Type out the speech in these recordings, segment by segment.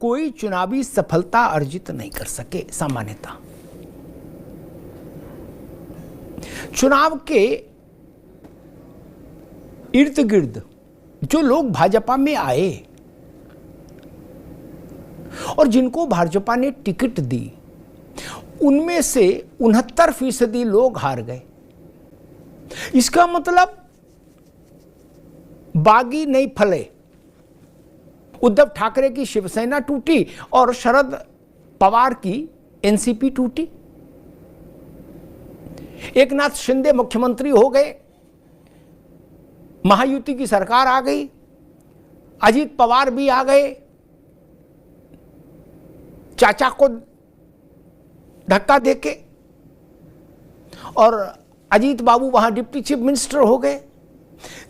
कोई चुनावी सफलता अर्जित नहीं कर सके। सामान्यतः चुनाव के इर्द गिर्द जो लोग भाजपा में आए और जिनको भाजपा ने टिकट दी, उनमें से 69% लोग हार गए। इसका मतलब बागी नहीं फले। उद्धव ठाकरे की शिवसेना टूटी और शरद पवार की एनसीपी टूटी। एकनाथ शिंदे मुख्यमंत्री हो गए, महायुति की सरकार आ गई, अजीत पवार भी आ गए, चाचा को धक्का देके, और अजीत बाबू वहां डिप्टी चीफ मिनिस्टर हो गए।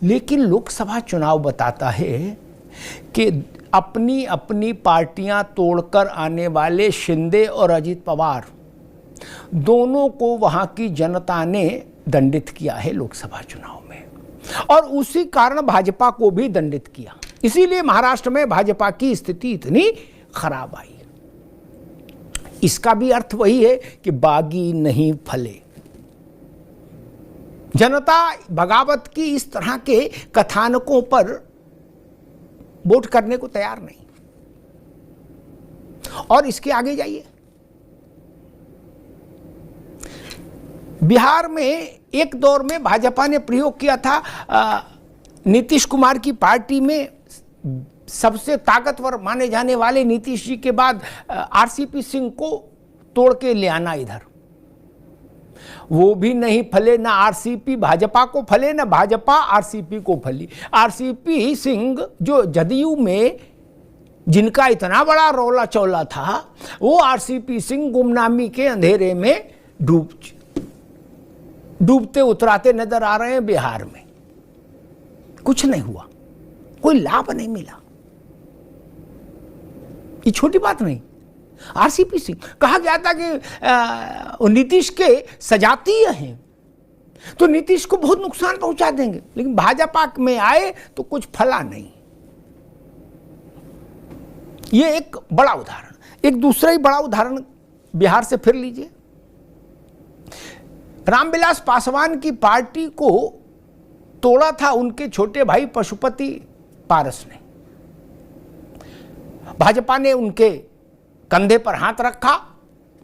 लेकिन लोकसभा चुनाव बताता है कि अपनी अपनी पार्टियां तोड़कर आने वाले शिंदे और अजीत पवार दोनों को वहां की जनता ने दंडित किया है लोकसभा चुनाव में, और उसी कारण भाजपा को भी दंडित किया। इसीलिए महाराष्ट्र में भाजपा की स्थिति इतनी खराब आई। इसका भी अर्थ वही है कि बागी नहीं फले। जनता बगावत की इस तरह के कथानकों पर वोट करने को तैयार नहीं। और इसके आगे जाइए, बिहार में एक दौर में भाजपा ने प्रयोग किया था, नीतीश कुमार की पार्टी में सबसे ताकतवर माने जाने वाले नीतीश जी के बाद आरसीपी सिंह को तोड़ के ले आना इधर। वो भी नहीं फले, ना आरसीपी भाजपा को फले, ना भाजपा आरसीपी को फली। आरसीपी सिंह जो जदयू में जिनका इतना बड़ा रौला चौला था, वो आरसीपी सिंह गुमनामी के अंधेरे में डूबते उतराते नजर आ रहे हैं। बिहार में कुछ नहीं हुआ, कोई लाभ नहीं मिला। ये छोटी बात नहीं। आरसीपी सिंह कहा गया था कि नीतीश के सजातीय हैं, तो नीतीश को बहुत नुकसान पहुंचा देंगे, लेकिन भाजपा में आए तो कुछ फला नहीं। ये एक बड़ा उदाहरण। एक दूसरा ही बड़ा उदाहरण बिहार से फिर लीजिए। रामविलास पासवान की पार्टी को तोड़ा था उनके छोटे भाई पशुपति पारस ने। भाजपा ने उनके कंधे पर हाथ रखा,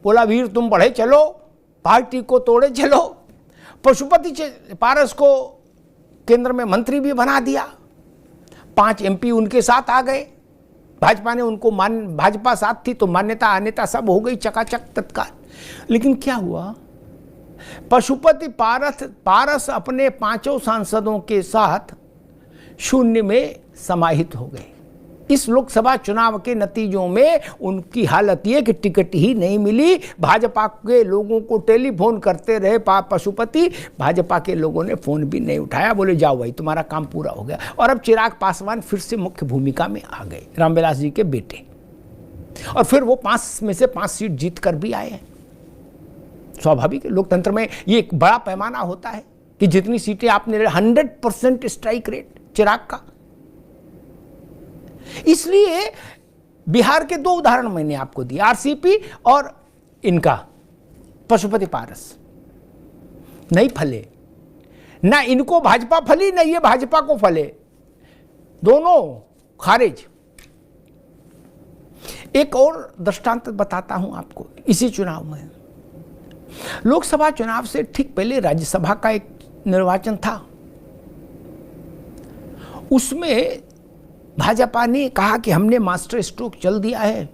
बोला वीर तुम बढ़े चलो, पार्टी को तोड़े चलो। पशुपति पारस को केंद्र में मंत्री भी बना दिया, 5 एमपी उनके साथ आ गए। भाजपा ने उनको भाजपा साथ थी तो मान्यता अन्यता सब हो गई चकाचक तत्काल। लेकिन क्या हुआ, पशुपति पारस अपने 5 सांसदों के साथ शून्य में समाहित हो गए। इस लोकसभा चुनाव के नतीजों में उनकी हालत ये कि टिकट ही नहीं मिली। भाजपा के लोगों को टेलीफोन करते रहे पशुपति, भाजपा के लोगों ने फोन भी नहीं उठाया, बोले जाओ भाई तुम्हारा काम पूरा हो गया। और अब चिराग पासवान फिर से मुख्य भूमिका में आ गए, रामविलास जी के बेटे, और फिर वो 5 में से 5 सीट जीत कर भी आए हैं। स्वाभाविक है, लोकतंत्र में ये एक बड़ा पैमाना होता है कि जितनी सीटें आपने 100% स्ट्राइक रेट चिराग का। इसलिए बिहार के 2 उदाहरण मैंने आपको दिए, आरसीपी और इनका पशुपति पारस। नहीं फले, ना इनको भाजपा फली ना ये भाजपा को फले, दोनों खारिज। एक और दृष्टांत बताता हूं आपको। इसी चुनाव में, लोकसभा चुनाव से ठीक पहले राज्यसभा का एक निर्वाचन था। उसमें भाजपा ने कहा कि हमने मास्टर स्ट्रोक चल दिया है।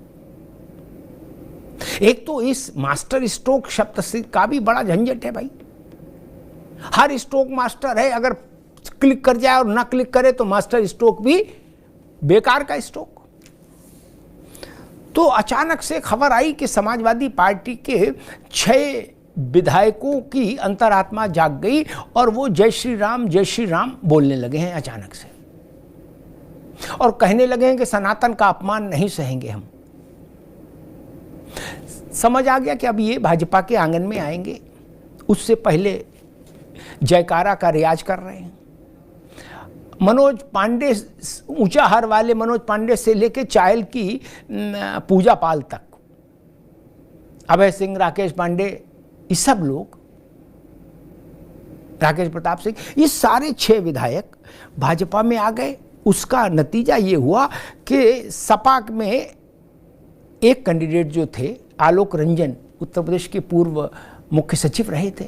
एक तो इस मास्टर स्ट्रोक शब्द से का भी बड़ा झंझट है भाई। हर स्ट्रोक मास्टर है, अगर क्लिक कर जाए और ना क्लिक करे तो मास्टर स्ट्रोक भी बेकार का स्ट्रोक। तो अचानक से खबर आई कि समाजवादी पार्टी के 6 विधायकों की अंतरात्मा जाग गई और वो जय श्री राम बोलने लगे हैं अचानक से, और कहने लगे हैं कि सनातन का अपमान नहीं सहेंगे हम। समझ आ गया कि अब ये भाजपा के आंगन में आएंगे। उससे पहले जयकारा का रियाज कर रहे हैं। मनोज पांडे, ऊंचाहार वाले मनोज पांडे से लेके चायल की पूजा पाल तक, अभय सिंह, राकेश पांडे, ये सब लोग, राकेश प्रताप सिंह, ये सारे 6 विधायक भाजपा में आ गए। उसका नतीजा ये हुआ कि सपा में एक कैंडिडेट जो थे आलोक रंजन, उत्तर प्रदेश के पूर्व मुख्य सचिव रहे थे,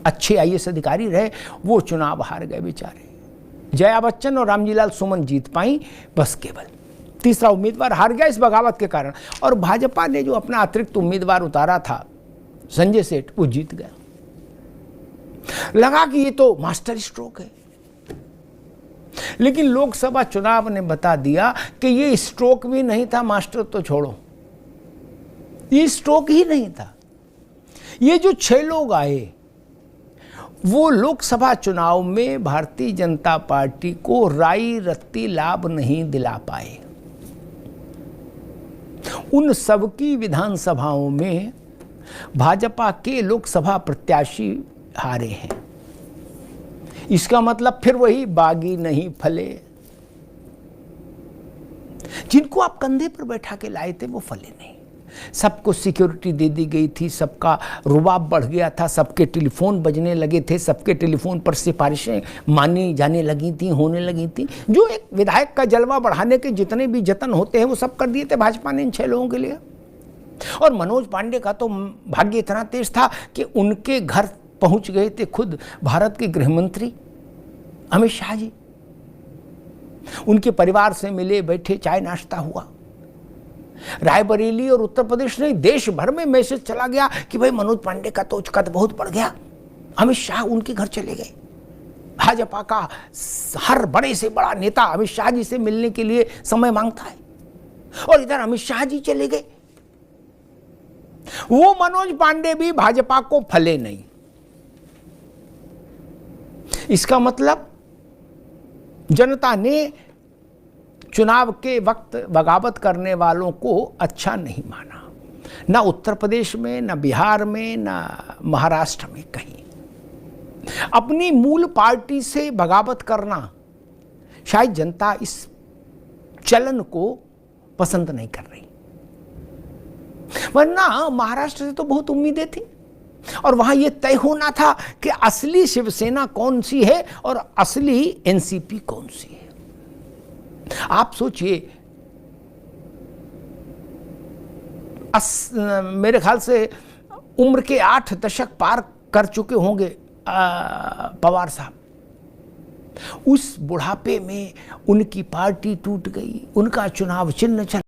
अच्छे आईएएस अधिकारी रहे, वो चुनाव हार गए बेचारे। जया बच्चन और रामजीलाल सुमन जीत पाई, बस केवल तीसरा उम्मीदवार हार गया इस बगावत के कारण। और भाजपा ने जो अपना अतिरिक्त उम्मीदवार उतारा था संजय सेठ, वो जीत गया। लगा कि ये तो मास्टर स्ट्रोक है, लेकिन लोकसभा चुनाव ने बता दिया कि ये स्ट्रोक भी नहीं था, मास्टर तो छोड़ो, ये स्ट्रोक ही नहीं था। ये जो 6 लोग आए वो लोकसभा चुनाव में भारतीय जनता पार्टी को राई रत्ती लाभ नहीं दिला पाए। उन सबकी विधानसभाओं में भाजपा के लोकसभा प्रत्याशी हारे हैं। इसका मतलब फिर वही बागी नहीं फले, जिनको आप कंधे पर बैठा के लाए थे वो फले नहीं। सबको सिक्योरिटी दे दी गई थी, सबका रुबाब बढ़ गया था, सबके टेलीफोन बजने लगे थे, सबके टेलीफोन पर सिफारिशें मानी जाने लगी थी, होने लगी थी। जो एक विधायक का जलवा बढ़ाने के जितने भी जतन होते हैं वो सब कर दिए थे भाजपा ने इन 6 लोगों के लिए। और मनोज पांडे का तो भाग्य इतना तेज था कि उनके घर पहुंच गए थे खुद भारत के गृह मंत्री अमित शाह जी। उनके परिवार से मिले, बैठे, चाय नाश्ता हुआ। रायबरेली और उत्तर प्रदेश नहीं, देश भर में मैसेज चला गया कि भाई मनोज पांडे का तो कद बहुत बढ़ गया। अमित शाह उनके घर चले गए। भाजपा का हर बड़े से बड़ा नेता अमित शाह जी से मिलने के लिए समय मांगता है, और इधर अमित शाह जी चले गए। वो मनोज पांडे भी भाजपा को फले नहीं। इसका मतलब जनता ने चुनाव के वक्त बगावत करने वालों को अच्छा नहीं माना, ना उत्तर प्रदेश में, ना बिहार में, ना महाराष्ट्र में, कहीं। अपनी मूल पार्टी से बगावत करना, शायद जनता इस चलन को पसंद नहीं कर रही। वरना महाराष्ट्र से तो बहुत उम्मीदें थी, और वहां यह तय होना था कि असली शिवसेना कौन सी है और असली एनसीपी कौन सी है। आप सोचिए, मेरे ख्याल से उम्र के 8 दशक पार कर चुके होंगे पवार साहब। उस बुढ़ापे में उनकी पार्टी टूट गई, उनका चुनाव चिन्ह चला।